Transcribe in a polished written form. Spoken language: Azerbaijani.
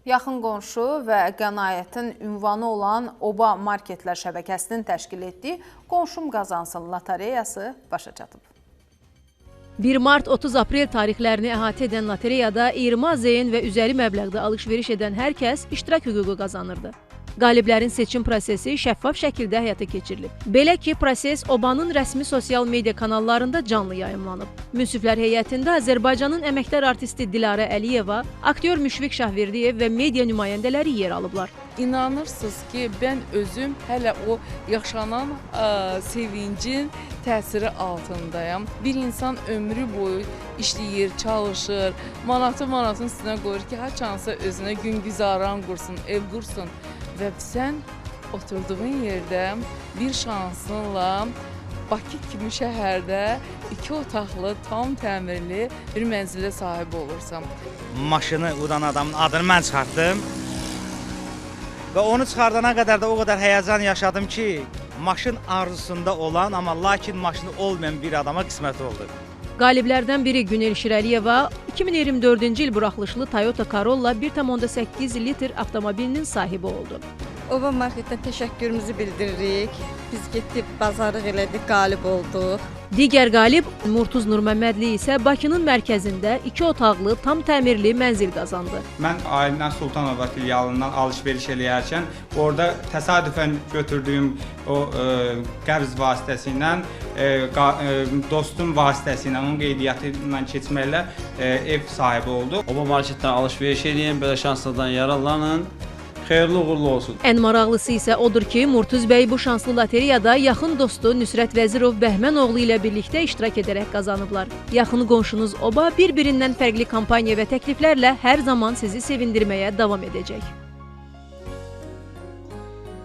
Yaxın qonşu və qənaətin ünvanı olan Oba Marketlər şəbəkəsinin təşkil etdiyi Qonşum Qazansın lotereyası başa çatıb. 1 mart 30 aprel tarixlərini əhatə edən lotereyada 20 AZN və üzəri məbləğdə alış-veriş edən hər kəs iştirak hüququ qazanırdı. Qaliblərin seçim prosesi şəffaf şəkildə həyata keçirilib. Belə ki, proses Obanın rəsmi sosial media kanallarında canlı yayımlanıb. Münsiflər heyətində Azərbaycanın əməkdar artisti Dilarə Əliyeva, aktyor Müşfiq Şahverdiyev və media nümayəndələri yer alıblar. İnanırsınız ki, mən özüm hələ o yaşanan sevincin təsiri altındayım. Bir insan ömrü boyu işləyir, çalışır, manatın üstünə qoyur ki, haçansa özünə gün güzaran qursun, ev qursun. Və sən oturduğun yerdə bir şansınla Bakı kimi şəhərdə 2 otaqlı, tam təmirli bir mənzilə sahib olursan. Maşını udan adamın adını mən çıxartdım və onu çıxardana qədər də o qədər həyəcan yaşadım ki, maşın arzusunda olan, amma lakin maşını olmayan bir adama qismət oldu. Qaliblərdən biri Günel Şirəliyeva 2024-cü il buraxılışlı Toyota Corolla 1,8 litr avtomobilinin sahibi oldu. Oba Marketdən təşəkkürümüzü bildiririk. Biz getdik, bazarlıq elədik, qalib olduq. Digər qalib Murtuz Nurməmmədli isə Bakının mərkəzində 2 otaqlı, tam təmirli mənzil qazandı. Mən Aylin Sultanova filialından alış-veriş eləyərkən orada təsadüfən götürdüyüm o qəbz vasitəsilə, dostum vasitəsilə, onun qeydiyyatı ilə keçməklə ev sahibi oldu. Oba Marketdən alış-veriş eləyən, belə şanslardan yararlanın. Xeyirli uğurlu olsun. Ən maraqlısı isə odur ki, Murtuz bəy bu şanslı lotereyada yaxın dostu Nüsrət Vəzirov Bəhmənoğlu ilə birlikdə iştirak edərək qazanıblar. Yaxın qonşunuz Oba bir-birindən fərqli kampaniya və təkliflərlə hər zaman sizi sevindirməyə davam edəcək.